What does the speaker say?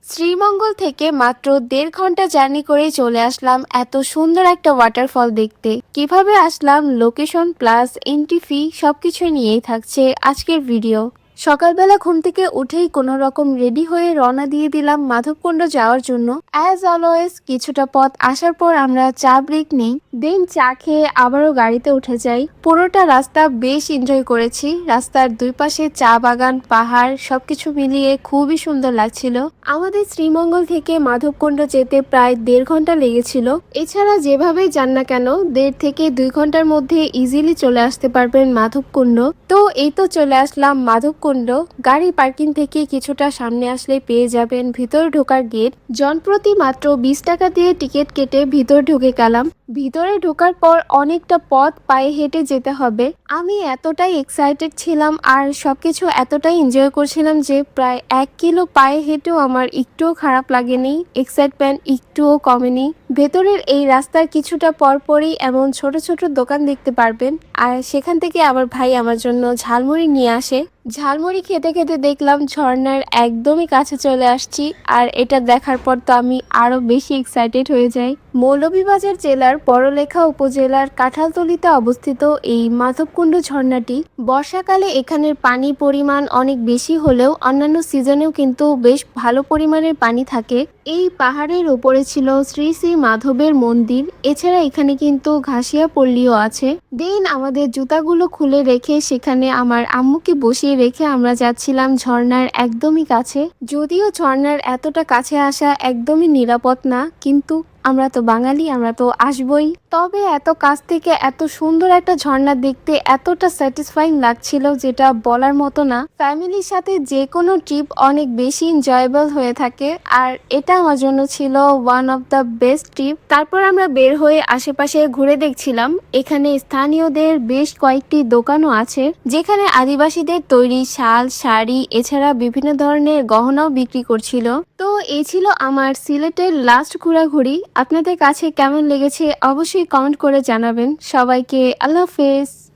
শ্রীমঙ্গল থেকে মাত্র ১.৫ ঘন্টা জার্নি করেই চলে আসলাম এত সুন্দর একটা ওয়াটারফল দেখতে। কিভাবে আসলাম, লোকেশন প্লাস এন্ট্রি ফি সবকিছু নিয়েই থাকছে আজকের ভিডিও। সকালবেলা ঘুম থেকে উঠেই কোনো রকম রেডি হয়ে রওনা দিয়ে দিলাম মাধবকুণ্ড যাওয়ার জন্য। অ্যাজ অলওয়েজ কিছুটা পথ আসার পর আমরা চা ব্রেক নেই, দেন চা খেয়ে আবারও গাড়িতে উঠে যাই। পুরোটা রাস্তা বেশ এনজয় করেছি। রাস্তার দুই পাশে চা বাগান, পাহাড় সবকিছু মিলিয়ে খুবই সুন্দর লাগছিল। আমাদের শ্রীমঙ্গল থেকে মাধবকুণ্ড যেতে প্রায় ১.৫ ঘন্টা লেগেছিল। এছাড়া যেভাবেই যান না কেন ১.৫ থেকে ২ ঘন্টার মধ্যে ইজিলি চলে আসতে পারবেন মাধবকুণ্ড। তো এই তো চলে আসলাম মাধবকুণ্ড। গাড়ি পার্কিং থেকে কিছুটা সামনে আসলে পেয়ে যাবেন ভিতর ঢোকার গেট। জনপ্রতি মাত্র ২০ টাকা দিয়ে টিকিট কেটে ভিতর ঢুকে গেলাম। ভিতরে ঢোকার পর অনেকটা পথ পায়ে হেঁটে যেতে হবে। আমি এতটাই এক্সাইটেড ছিলাম আর সবকিছু এতটাই এনজয় করছিলাম যে প্রায় ১ কিলো পায়ে হেঁটেও আমার একটুও খারাপ লাগেনি, এক্সাইটমেন্ট একটুও কমেনি। ভেতরের এই রাস্তার কিছুটা পরপরই এমন ছোট ছোট দোকান দেখতে পারবেন, আর সেখান থেকে আমার ভাই আমার জন্য ঝালমুড়ি নিয়ে আসে। ঝালমুড়ি খেতে খেতে দেখলাম ঝর্ণার একদমই কাছে চলে আসছি, আর এটা দেখার পর তো আমি আরো বেশি এক্সাইটেড হয়ে যাই। মৌলভীবাজার জেলার বড়লেখা উপজেলার কাঁঠালতলীতে অবস্থিত এই মাধবকুণ্ড ঝর্ণাটি বর্ষাকালে এখানের পানির পরিমাণ অনেক বেশি হলেও অন্যান্য সিজনেও কিন্তু বেশ ভালো পরিমাণের পানি থাকে। এই পাহাড়ের উপরে ছিল শ্রী শ্রী মাধবের মন্দির। এছাড়া এখানে কিন্তু ঘাসিয়া পল্লীও আছে। দেন আমাদের জুতাগুলো খুলে রেখে সেখানে আমার আম্মুকে বসিয়ে রেখে আমরা যাচ্ছিলাম ঝর্ণার একদমই কাছে। যদিও ঝর্ণার এতটা কাছে আসা একদমই নিরাপদ না, কিন্তু আমরা তো বাঙালি, আমরা তো আসবই। তবে এত কাছ থেকে এত সুন্দর একটা ঝর্ণা দেখতে এতটা স্যাটিসফাইং লাগছিল যেটা বলার মতো না। ফ্যামিলির সাথে যে কোনো ট্রিপ অনেক বেশি এনজয়েবল হয়ে থাকে, আর এটা আমার জন্য ছিল one of the best trip. তারপর আমরা বের হয়ে আশেপাশে ঘুরে দেখছিলাম। এখানে স্থানীয়দের বেশ কয়েকটি দোকানও আছে যেখানে আদিবাসীদের তৈরি শাল, শাড়ি এছাড়া বিভিন্ন ধরনের গহনাও বিক্রি করছিল। তো এই ছিল আমার সিলেটের লাস্ট ঘোরাঘুরি। আপনাদের কাছে কেমন লেগেছে অবশ্যই কমেন্ট করে জানাবেন। সবাইকে আল্লাহ হাফেজ।